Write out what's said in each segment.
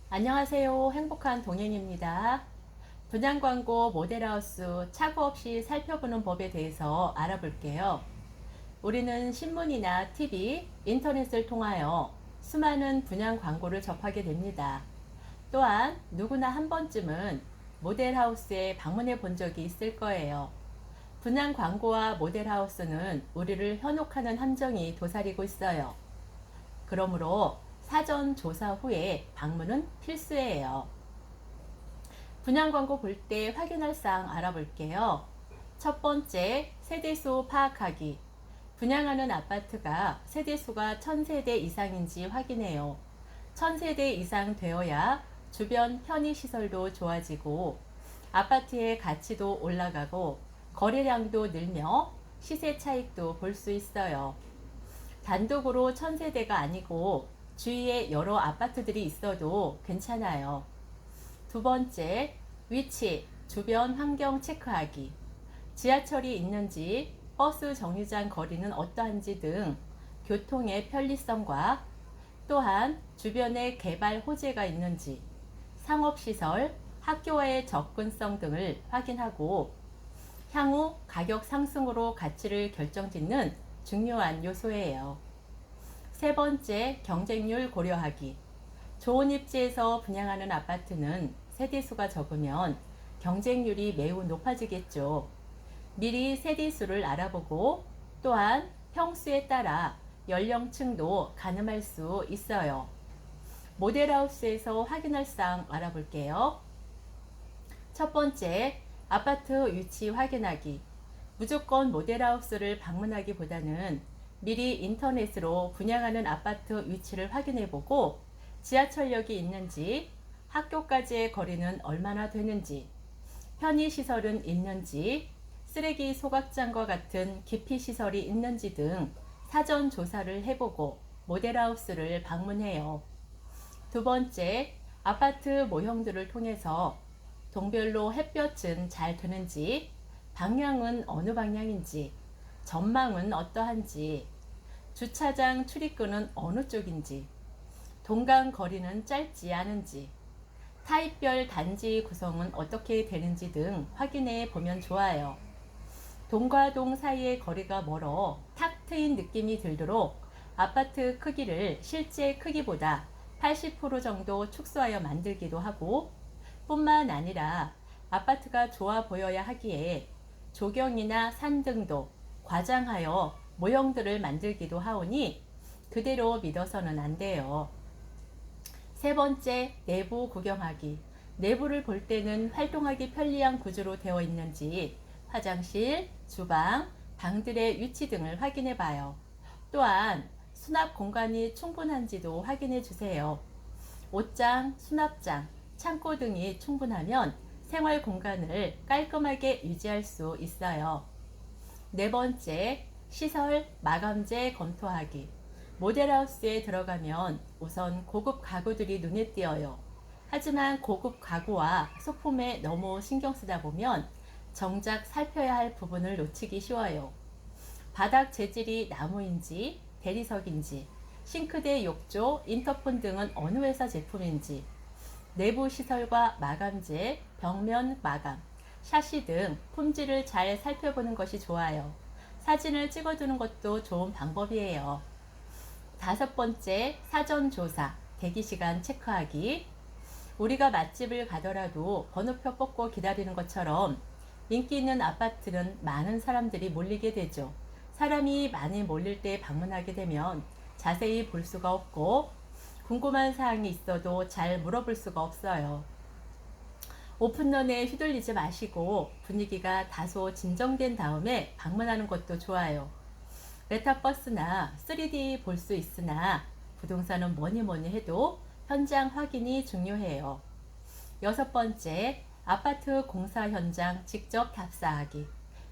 안녕하세요. 행복한 동행입니다. 분양광고 모델하우스 착오 없이 살펴보는 법에 대해서 알아볼게요. 우리는 신문이나 TV, 인터넷을 통하여 수많은 분양 광고를 접하게 됩니다. 또한 누구나 한 번쯤은 모델하우스에 방문해 본 적이 있을 거예요. 분양 광고와 모델하우스는 우리를 현혹하는 함정이 도사리고 있어요. 그러므로 사전 조사 후에 방문은 필수예요. 분양 광고 볼 때 확인할 사항 알아볼게요. 첫 번째, 세대수 파악하기. 분양하는 아파트가 세대수가 1000세대 이상인지 확인해요. 1000세대 이상 되어야 주변 편의시설도 좋아지고 아파트의 가치도 올라가고 거래량도 늘며 시세 차익도 볼 수 있어요. 단독으로 1000세대가 아니고 주위에 여러 아파트들이 있어도 괜찮아요. 두 번째, 위치, 주변 환경 체크하기. 지하철이 있는지, 버스 정류장 거리는 어떠한지 등 교통의 편리성과 또한 주변에 개발 호재가 있는지, 상업시설, 학교와의 접근성 등을 확인하고 향후 가격 상승으로 가치를 결정짓는 중요한 요소예요. 세 번째, 경쟁률 고려하기. 좋은 입지에서 분양하는 아파트는 세대수가 적으면 경쟁률이 매우 높아지겠죠. 미리 세대수를 알아보고 또한 평수에 따라 연령층도 가늠할 수 있어요. 모델하우스에서 확인할 사항 알아볼게요. 첫 번째, 아파트 위치 확인하기. 무조건 모델하우스를 방문하기보다는 미리 인터넷으로 분양하는 아파트 위치를 확인해보고 지하철역이 있는지, 학교까지의 거리는 얼마나 되는지, 편의시설은 있는지, 쓰레기 소각장과 같은 기피시설이 있는지 등 사전 조사를 해보고 모델하우스를 방문해요. 두 번째, 아파트 모형들을 통해서 동별로 햇볕은 잘 드는지, 방향은 어느 방향인지, 전망은 어떠한지, 주차장 출입구는 어느 쪽인지, 동강 거리는 짧지 않은지, 타입별 단지 구성은 어떻게 되는지 등 확인해 보면 좋아요. 동과 동 사이의 거리가 멀어 탁 트인 느낌이 들도록 아파트 크기를 실제 크기보다 80% 정도 축소하여 만들기도 하고 뿐만 아니라 아파트가 좋아 보여야 하기에 조경이나 산등도 과장하여 모형들을 만들기도 하오니 그대로 믿어서는 안 돼요. 세 번째, 내부 구경하기. 내부를 볼 때는 활동하기 편리한 구조로 되어 있는지 화장실, 주방, 방들의 위치 등을 확인해 봐요. 또한 수납 공간이 충분한지도 확인해 주세요. 옷장, 수납장, 창고 등이 충분하면 생활 공간을 깔끔하게 유지할 수 있어요. 네 번째, 시설 마감재 검토하기. 모델하우스에 들어가면 우선 고급 가구들이 눈에 띄어요. 하지만 고급 가구와 소품에 너무 신경 쓰다 보면 정작 살펴야 할 부분을 놓치기 쉬워요. 바닥 재질이 나무인지 대리석인지, 싱크대 욕조, 인터폰 등은 어느 회사 제품인지, 내부 시설과 마감재, 벽면 마감, 샤시 등 품질을 잘 살펴보는 것이 좋아요. 사진을 찍어두는 것도 좋은 방법이에요. 다섯 번째, 사전 조사, 대기시간 체크하기. 우리가 맛집을 가더라도 번호표 뽑고 기다리는 것처럼 인기 있는 아파트는 많은 사람들이 몰리게 되죠. 사람이 많이 몰릴 때 방문하게 되면 자세히 볼 수가 없고 궁금한 사항이 있어도 잘 물어볼 수가 없어요. 오픈런에 휘둘리지 마시고 분위기가 다소 진정된 다음에 방문하는 것도 좋아요. 메타버스나 3D 볼 수 있으나 부동산은 뭐니 뭐니 해도 현장 확인이 중요해요. 여섯 번째, 아파트 공사 현장 직접 답사하기.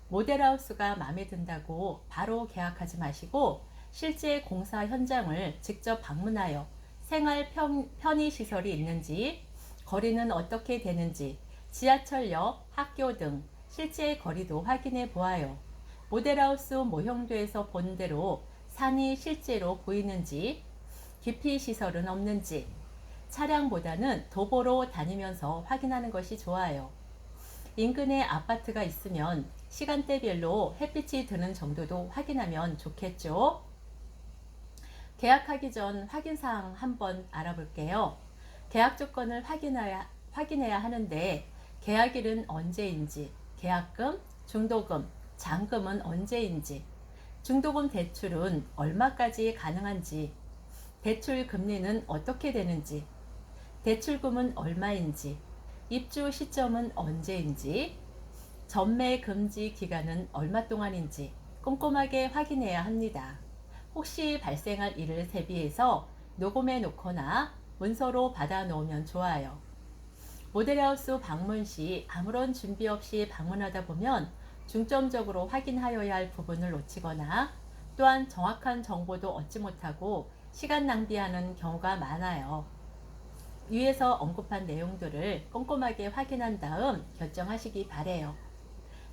모델하우스가 마음에 든다고 바로 계약하지 마시고 실제 공사 현장을 직접 방문하여 생활 편의시설이 있는지, 거리는 어떻게 되는지, 지하철역, 학교 등 실제 거리도 확인해 보아요. 모델하우스 모형도에서 본 대로 산이 실제로 보이는지, 기피시설은 없는지, 차량보다는 도보로 다니면서 확인하는 것이 좋아요. 인근에 아파트가 있으면 시간대별로 햇빛이 드는 정도도 확인하면 좋겠죠. 계약하기 전 확인사항 한번 알아볼게요. 계약 조건을 확인해야 하는데 계약일은 언제인지, 계약금, 중도금, 잔금은 언제인지, 중도금 대출은 얼마까지 가능한지, 대출 금리는 어떻게 되는지, 대출금은 얼마인지, 입주 시점은 언제인지, 전매 금지 기간은 얼마 동안인지 꼼꼼하게 확인해야 합니다. 혹시 발생할 일을 대비해서 녹음해 놓거나 문서로 받아 놓으면 좋아요. 모델하우스 방문 시 아무런 준비 없이 방문하다 보면 중점적으로 확인하여야 할 부분을 놓치거나 또한 정확한 정보도 얻지 못하고 시간 낭비하는 경우가 많아요. 위에서 언급한 내용들을 꼼꼼하게 확인한 다음 결정하시기 바래요.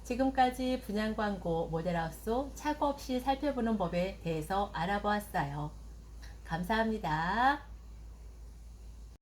지금까지 분양광고 모델하우스 착오 없이 살펴보는 법에 대해서 알아보았어요. 감사합니다.